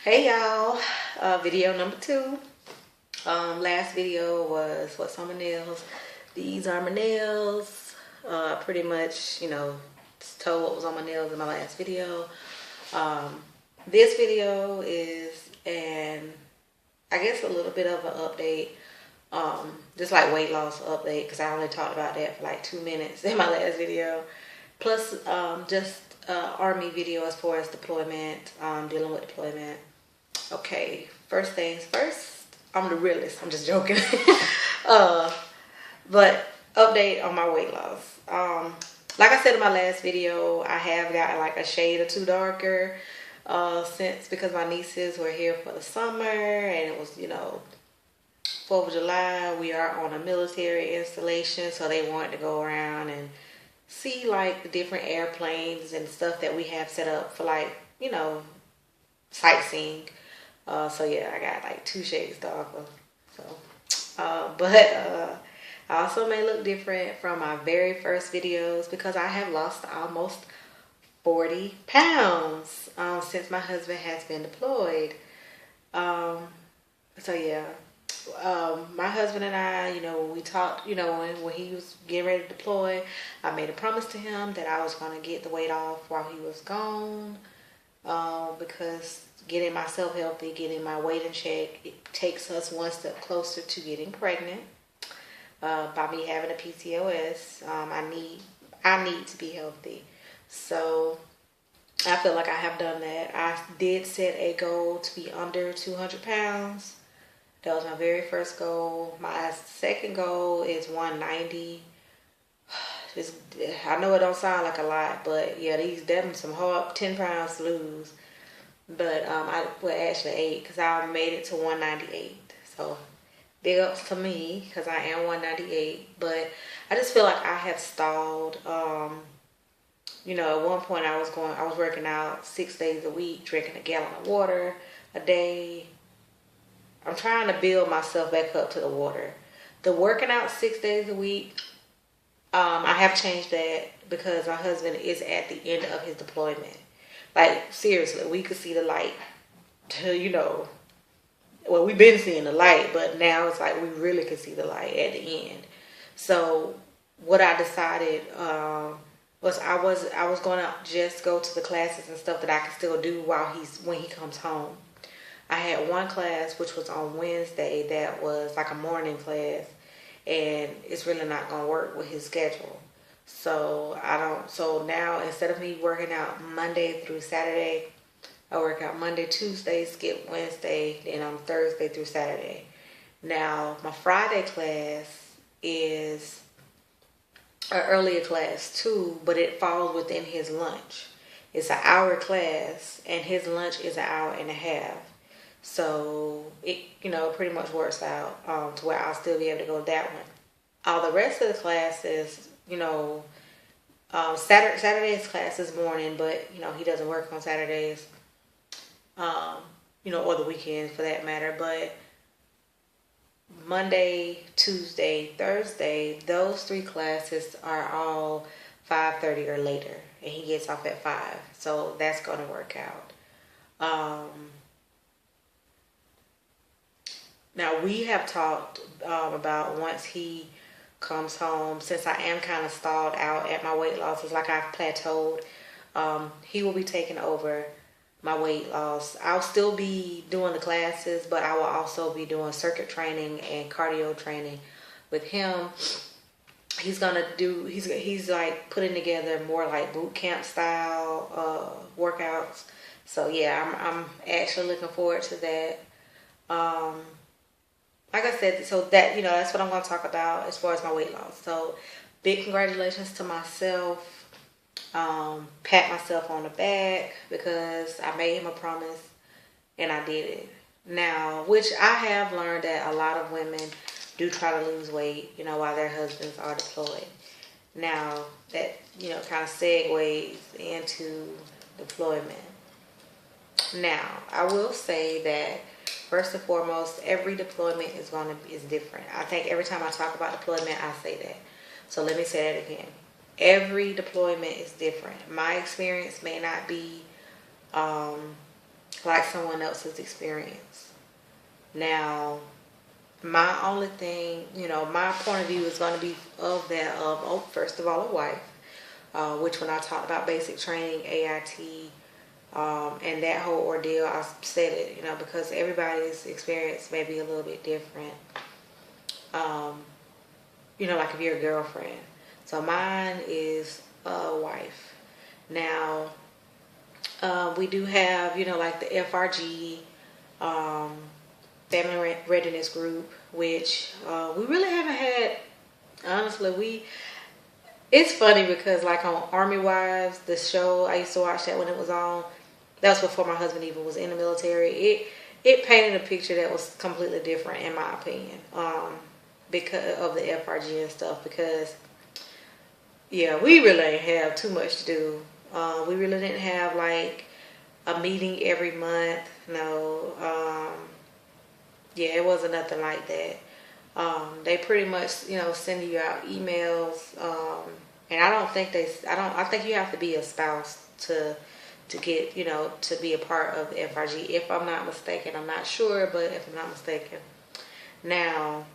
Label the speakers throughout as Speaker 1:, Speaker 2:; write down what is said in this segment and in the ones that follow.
Speaker 1: Hey y'all, video number two. Last video was what's on my nails. These are my nails. Pretty much, told what was on my nails in my last video. This video is I guess a little bit of an update. Just like weight loss update because I only talked about that for like 2 minutes in my last video. Plus, just Army video as far as deployment, dealing with deployment. Okay, first things first. I'm the realist. I'm just joking. But update on my weight loss. Like I said in my last video, I have got like a shade or two darker since because my nieces were here for the summer and it was 4th of July. We are on a military installation, so they wanted to go around and see like the different airplanes and stuff that we have set up for like sightseeing. So yeah, I got like 2 shades darker. But I also may look different from my very first videos because I have lost almost 40 pounds since my husband has been deployed. So yeah, my husband and I, when we talked, when he was getting ready to deploy, I made a promise to him that I was going to get the weight off while he was gone. Because getting myself healthy, getting my weight in check, it takes us one step closer to getting pregnant. By me having a PCOS, I need to be healthy. So I feel like I have done that. I did set a goal to be under 200 pounds. That was my very first goal. My second goal is 190. I know it don't sound like a lot, but yeah, these definitely some hard 10 pounds to lose. But actually 8 because I made it to 198. So big ups to me because I am 198. But I just feel like I have stalled. At one point I was working out 6 days a week, drinking a gallon of water a day. I'm trying to build myself back up to the water. The working out 6 days a week, I have changed that because my husband is at the end of his deployment. Like, seriously, we could see the light. Well, we've been seeing the light, but now it's like we really could see the light at the end. So what I decided was I was going to just go to the classes and stuff that I could still do when he comes home. I had one class which was on Wednesday that was like a morning class, and it's really not gonna work with his schedule. So now instead of me working out Monday through Saturday, I work out Monday, Tuesday, skip Wednesday, then on Thursday through Saturday. Now my Friday class is an earlier class too, but it falls within his lunch. It's an hour class and his lunch is an hour and a half. So it, pretty much works out to where I'll still be able to go that one. All the rest of the classes, Saturday's class is morning, but, he doesn't work on Saturdays, or the weekends for that matter. But Monday, Tuesday, Thursday, those 3 classes are all 5:30 or later. And he gets off at 5. So that's going to work out. Now, we have talked about once he comes home, since I am kind of stalled out at my weight loss, it's like I've plateaued, he will be taking over my weight loss. I'll still be doing the classes, but I will also be doing circuit training and cardio training with him. He's like putting together more like boot camp style workouts. So yeah, I'm actually looking forward to that. Like I said, so that, that's what I'm going to talk about as far as my weight loss. So big congratulations to myself. Pat myself on the back because I made him a promise and I did it. Now, which I have learned that a lot of women do try to lose weight, while their husbands are deployed. Now, that, kind of segues into deployment. Now, I will say that first and foremost, every deployment is different. I think every time I talk about deployment, I say that. So let me say that again. Every deployment is different. My experience may not be like someone else's experience. Now, my only thing, my point of view is going to be of that of, first of all, a wife, which when I talked about basic training, AIT, and that whole ordeal, I said it, because everybody's experience may be a little bit different. Like if you're a girlfriend. So mine is a wife. Now, we do have, like the FRG, Family Readiness Group, which we really haven't had, honestly, it's funny because like on Army Wives, the show, I used to watch that when it was on. That was before my husband even was in the military. It painted a picture that was completely different in my opinion, because of the FRG and stuff, because yeah, we really didn't have too much to do. We really didn't have like a meeting every month. No. Yeah, it wasn't nothing like that. They pretty much, send you out emails. And I think you have to be a spouse to get, to be a part of the FRG. If I'm not mistaken, I'm not sure, but if I'm not mistaken. Now,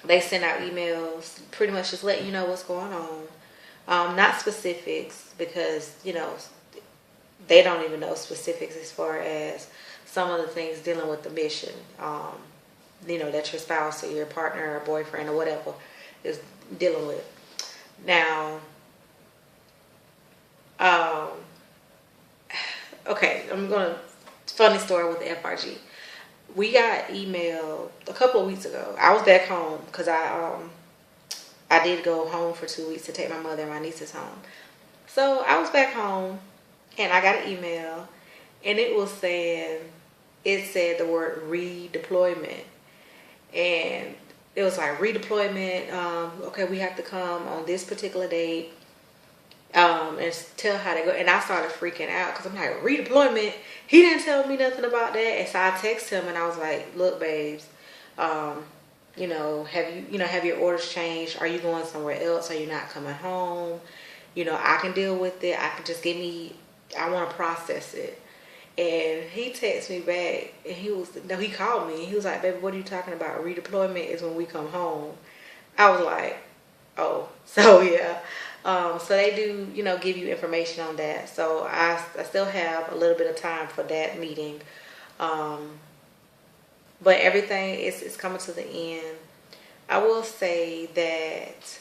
Speaker 1: they send out emails, pretty much just letting you know what's going on. Not specifics, because, they don't even know specifics as far as some of the things dealing with the mission, that your spouse or your partner or boyfriend or whatever is dealing with. Now, okay, funny story with the FRG. We got email a couple of weeks ago. I was back home because I did go home for 2 weeks to take my mother and my nieces home. So I was back home and I got an email, and it said the word redeployment. And it was like redeployment. Okay, we have to come on this particular date, and tell how they go. And I started freaking out because I'm like, redeployment? He didn't tell me nothing about that. And so I texted him and I was like, look, babes, have your orders changed? Are you going somewhere else? Are you not coming home? I can deal with it. I can just I want to process it. And he texted me back, and he called me, and he was like, baby, what are you talking about? Redeployment is when we come home. I was like, oh, so yeah. So they do, give you information on that. So I still have a little bit of time for that meeting. But everything is coming to the end. I will say that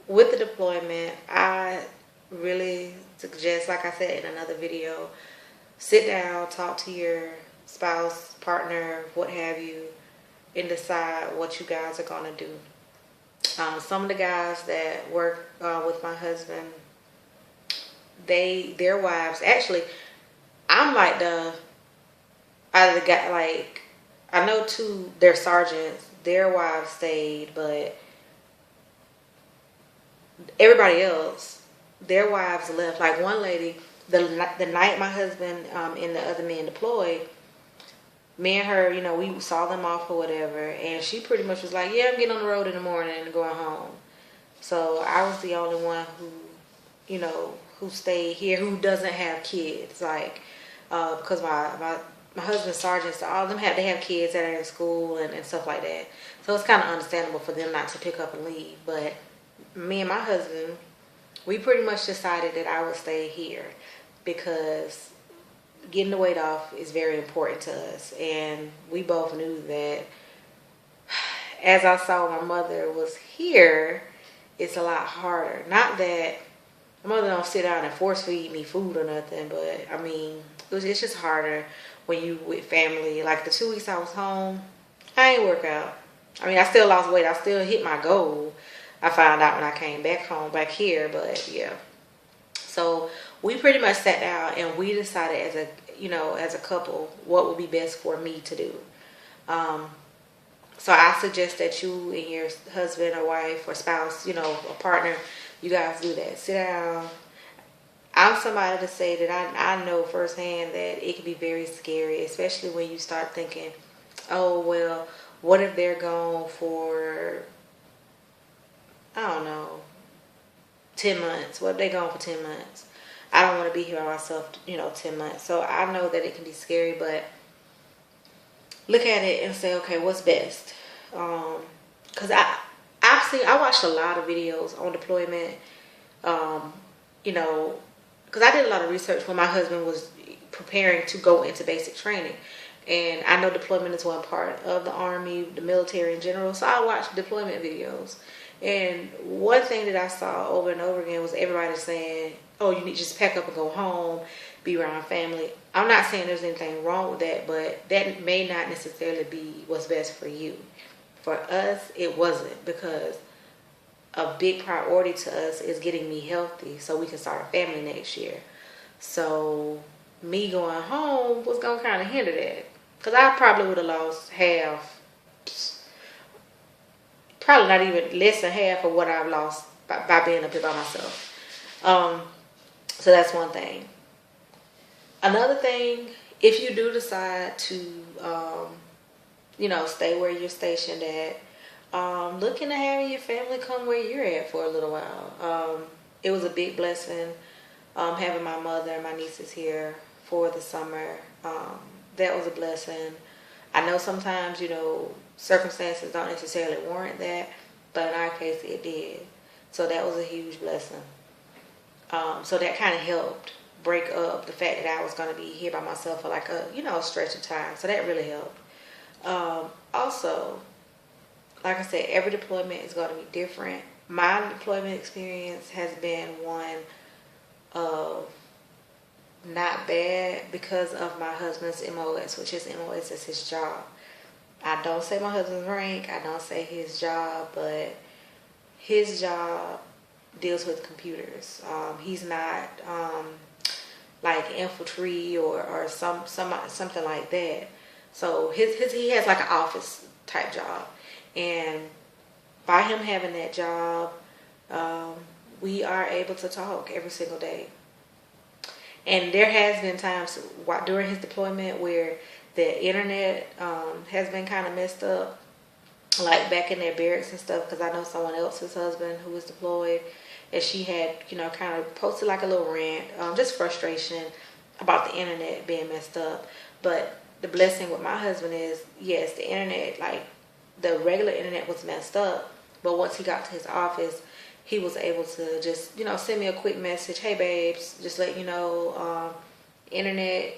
Speaker 1: with the deployment, I really suggest, like I said in another video, sit down, talk to your spouse, partner, what have you, and decide what you guys are going to do. Some of the guys that work with my husband, their wives, actually, I'm like out of the guy, like, I know their sergeants, their wives stayed, but everybody else, their wives left. Like one lady, the night my husband and the other men deployed, me and her, we saw them off or whatever, and she pretty much was like, yeah, I'm getting on the road in the morning and going home. So I was the only one who stayed here, who doesn't have kids, like, because my husband's sergeants, all of them they have kids that are in school and stuff like that. So it's kind of understandable for them not to pick up and leave. But me and my husband, we pretty much decided that I would stay here because getting the weight off is very important to us. And we both knew that as I saw my mother was here, it's a lot harder. Not that my mother don't sit down and force feed me food or nothing, but I mean, it's just harder when you with family. Like the 2 weeks I was home, I ain't work out. I mean, I still lost weight. I still hit my goal. I found out when I came back here, but yeah. So we pretty much sat down and we decided as a couple, what would be best for me to do. So I suggest that you and your husband or wife or spouse, a partner, you guys do that. Sit down. I'm somebody to say that I know firsthand that it can be very scary, especially when you start thinking, oh, well, what if they're gone for, I don't know, 10 months? What if they're gone for 10 months? I don't want to be here by myself, 10 months. So I know that it can be scary, but look at it and say, okay, what's best? Because I watched a lot of videos on deployment, because I did a lot of research when my husband was preparing to go into basic training. And I know deployment is one part of the Army, the military in general. So I watched deployment videos. And one thing that I saw over and over again was everybody saying, oh, you need to just pack up and go home, be around family. I'm not saying there's anything wrong with that, but that may not necessarily be what's best for you. For us, it wasn't, because a big priority to us is getting me healthy so we can start a family next year. So me going home was going to kind of hinder that. Because I probably would have lost half, probably not even less than half of what I've lost by being up here by myself. So that's one thing. Another thing, if you do decide to, stay where you're stationed at, look into having your family come where you're at for a little while. It was a big blessing having my mother and my nieces here for the summer. That was a blessing. I know sometimes, circumstances don't necessarily warrant that, but in our case, it did. So that was a huge blessing. So that kind of helped break up the fact that I was going to be here by myself for like a stretch of time. So that really helped. Also, like I said, every deployment is going to be different. My deployment experience has been one of not bad because of my husband's MOS, which his MOS is his job. I don't say my husband's rank, I don't say his job, but his job deals with computers. He's not like infantry or something like that. So he has like an office type job, and by him having that job, we are able to talk every single day. And there has been times during his deployment where the internet has been kind of messed up, like back in their barracks and stuff, because I know someone else's husband who was deployed, and she had, kind of posted like a little rant, just frustration about the internet being messed up. But the blessing with my husband is, yes, the internet, like the regular internet was messed up, but once he got to his office, he was able to just, send me a quick message. Hey, babes, just let you know, internet,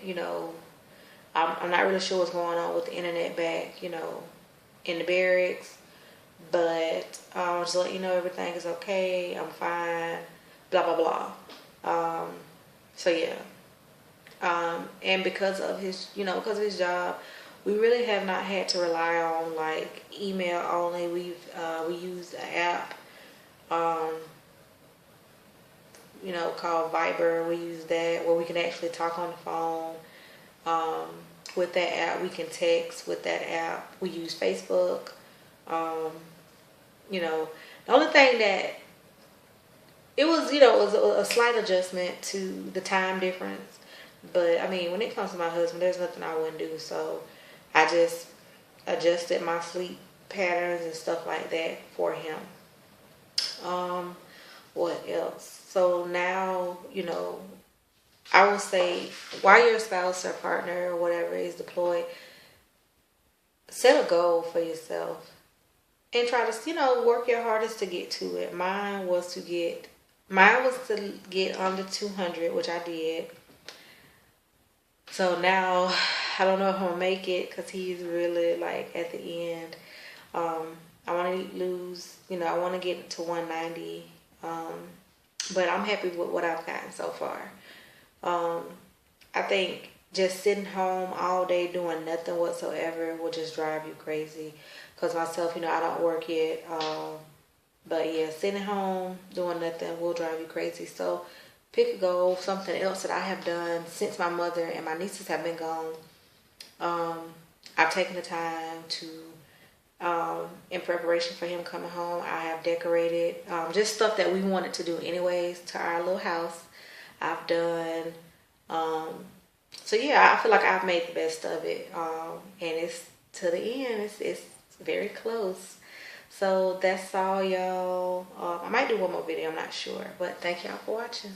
Speaker 1: I'm not really sure what's going on with the internet back, in the barracks. But just let you know everything is okay. I'm fine. Blah, blah, blah. So, yeah. And because of his, because of his job, we really have not had to rely on, like, email only. We use an app. Called Viber. We use that where we can actually talk on the phone. With that app, we can text with that app. We use Facebook. The only thing that it was, was a slight adjustment to the time difference. But I mean, when it comes to my husband, there's nothing I wouldn't do. So I just adjusted my sleep patterns and stuff like that for him. What else? So now, I will say, while your spouse or partner or whatever is deployed, set a goal for yourself and try to, work your hardest to get to it. Mine was to get under 200, which I did. So now I don't know if I'm gonna make it because he's really like at the end. I want to lose, I want to get to 190. But I'm happy with what I've gotten so far. I think just sitting home all day doing nothing whatsoever will just drive you crazy. Because myself, I don't work yet. But yeah, sitting home doing nothing will drive you crazy. So pick a goal, something else that I have done since my mother and my nieces have been gone. I've taken the time to, in preparation for him coming home, I have decorated just stuff that we wanted to do anyways to our little house. I've done. So yeah, I feel like I've made the best of it. And it's to the end. It's very close. So that's all, y'all. I might do one more video. I'm not sure. But thank y'all for watching.